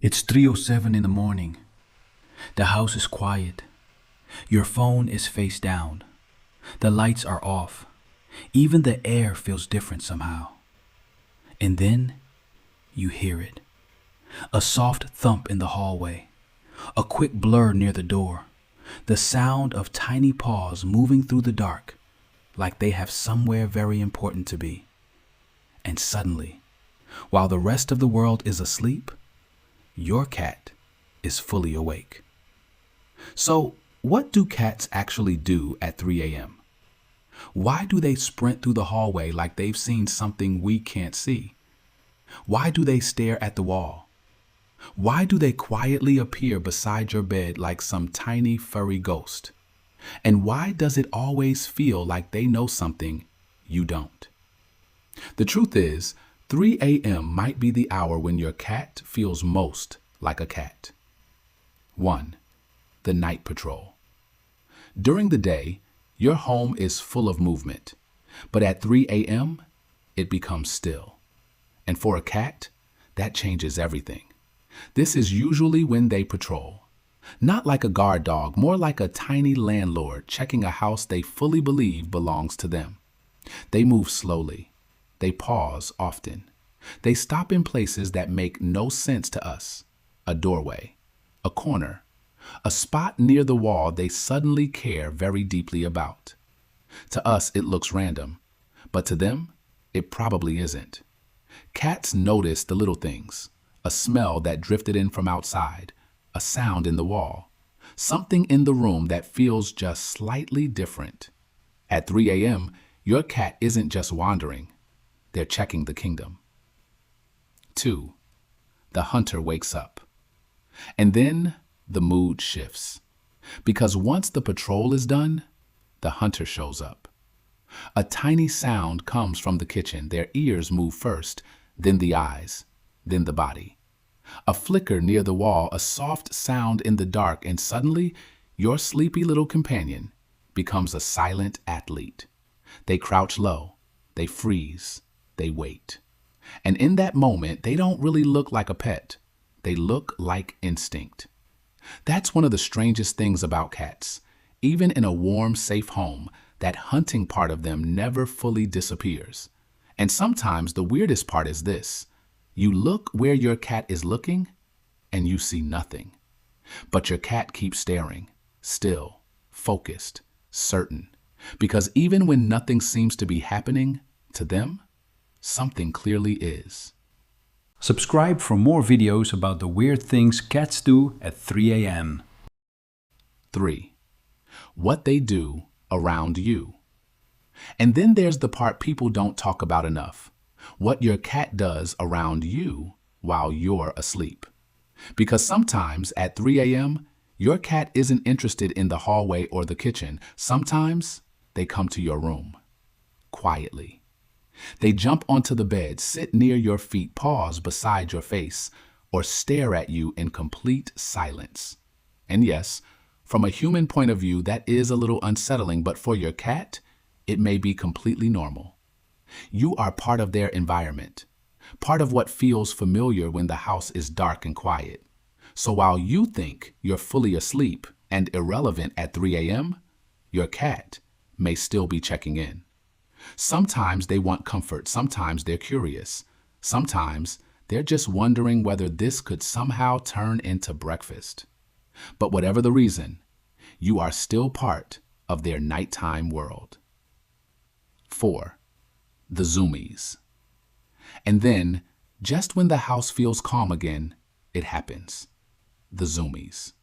It's 3:07 in the morning. The house is quiet. Your phone is face down. The lights are off. Even the air feels different somehow. And then you hear it. A soft thump in the hallway. A quick blur near the door. The sound of tiny paws moving through the dark, like they have somewhere very important to be. And suddenly, while the rest of the world is asleep, your cat is fully awake. So, what do cats actually do at 3 a.m.? Why do they sprint through the hallway like they've seen something we can't see? Why do they stare at the wall? Why do they quietly appear beside your bed like some tiny furry ghost? And why does it always feel like they know something you don't? The truth is, 3 a.m. might be the hour when your cat feels most like a cat. 1. The night patrol. During the day, your home is full of movement, but at 3 a.m., it becomes still. And for a cat, that changes everything. This is usually when they patrol. Not like a guard dog, more like a tiny landlord checking a house they fully believe belongs to them. They move slowly. They pause often. They stop in places that make no sense to us. A doorway, a corner, a spot near the wall they suddenly care very deeply about. To us, it looks random, but to them, it probably isn't. Cats notice the little things, a smell that drifted in from outside, a sound in the wall, something in the room that feels just slightly different. At 3 a.m., your cat isn't just wandering, they're checking the kingdom. 2. The hunter wakes up. And then the mood shifts. Because once the patrol is done, the hunter shows up. A tiny sound comes from the kitchen. Their ears move first, then the eyes, then the body. A flicker near the wall, a soft sound in the dark, and suddenly your sleepy little companion becomes a silent athlete. They crouch low, they freeze, they wait. And in that moment, they don't really look like a pet. They look like instinct. That's one of the strangest things about cats. Even in a warm, safe home, that hunting part of them never fully disappears. And sometimes the weirdest part is this. You look where your cat is looking, and you see nothing. But your cat keeps staring, still, focused, certain. Because even when nothing seems to be happening, to them, something clearly is. Subscribe for more videos about the weird things cats do at 3 a.m. 3. What they do around you. And then there's the part people don't talk about enough. What your cat does around you while you're asleep. Because sometimes at 3 a.m., your cat isn't interested in the hallway or the kitchen. Sometimes they come to your room, quietly. They jump onto the bed, sit near your feet, pause beside your face, or stare at you in complete silence. And yes, from a human point of view, that is a little unsettling, but for your cat, it may be completely normal. You are part of their environment, part of what feels familiar when the house is dark and quiet. So while you think you're fully asleep and irrelevant at 3 a.m., your cat may still be checking in. Sometimes they want comfort, sometimes they're curious, sometimes they're just wondering whether this could somehow turn into breakfast. But whatever the reason, you are still part of their nighttime world. 4. The zoomies. And then, just when the house feels calm again, it happens. The zoomies.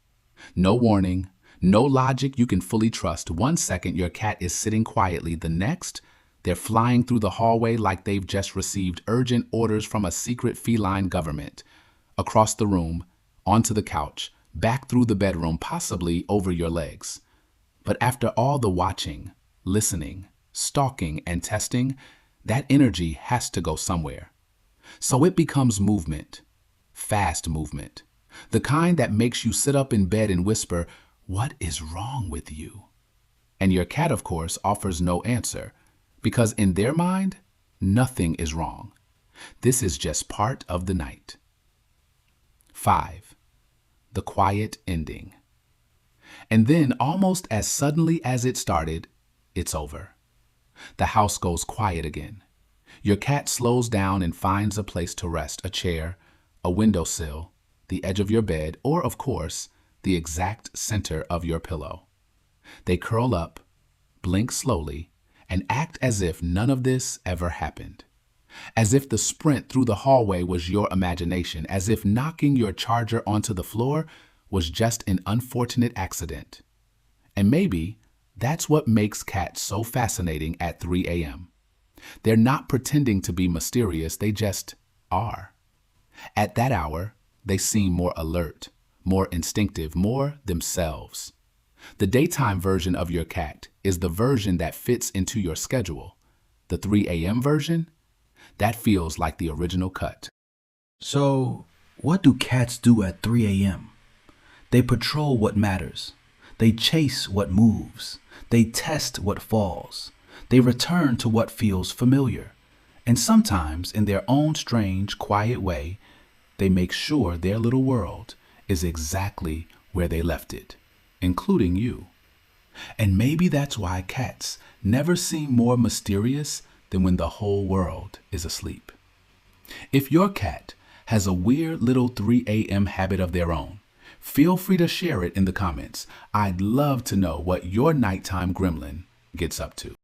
No warning, no logic you can fully trust. 1 second your cat is sitting quietly, the next, they're flying through the hallway like they've just received urgent orders from a secret feline government. Across the room, onto the couch, back through the bedroom, possibly over your legs. But after all the watching, listening, stalking, and testing, that energy has to go somewhere. So it becomes movement, fast movement, the kind that makes you sit up in bed and whisper, "What is wrong with you?" And your cat, of course, offers no answer, because in their mind, nothing is wrong. This is just part of the night. 5. The quiet ending. And then, almost as suddenly as it started, it's over. The house goes quiet again. Your cat slows down and finds a place to rest, a chair, a windowsill, the edge of your bed, or, of course, the exact center of your pillow. They curl up, blink slowly, and act as if none of this ever happened. As if the sprint through the hallway was your imagination, as if knocking your charger onto the floor was just an unfortunate accident. And maybe that's what makes cats so fascinating at 3 a.m. They're not pretending to be mysterious, they just are. At that hour, they seem more alert, more instinctive, more themselves. The daytime version of your cat is the version that fits into your schedule. The 3 a.m. version? That feels like the original cut. So, what do cats do at 3 a.m.? They patrol what matters. They chase what moves. They test what falls. They return to what feels familiar. And sometimes, in their own strange, quiet way, they make sure their little world is exactly where they left it, including you. And maybe that's why cats never seem more mysterious than when the whole world is asleep. If your cat has a weird little 3 a.m. habit of their own, feel free to share it in the comments. I'd love to know what your nighttime gremlin gets up to.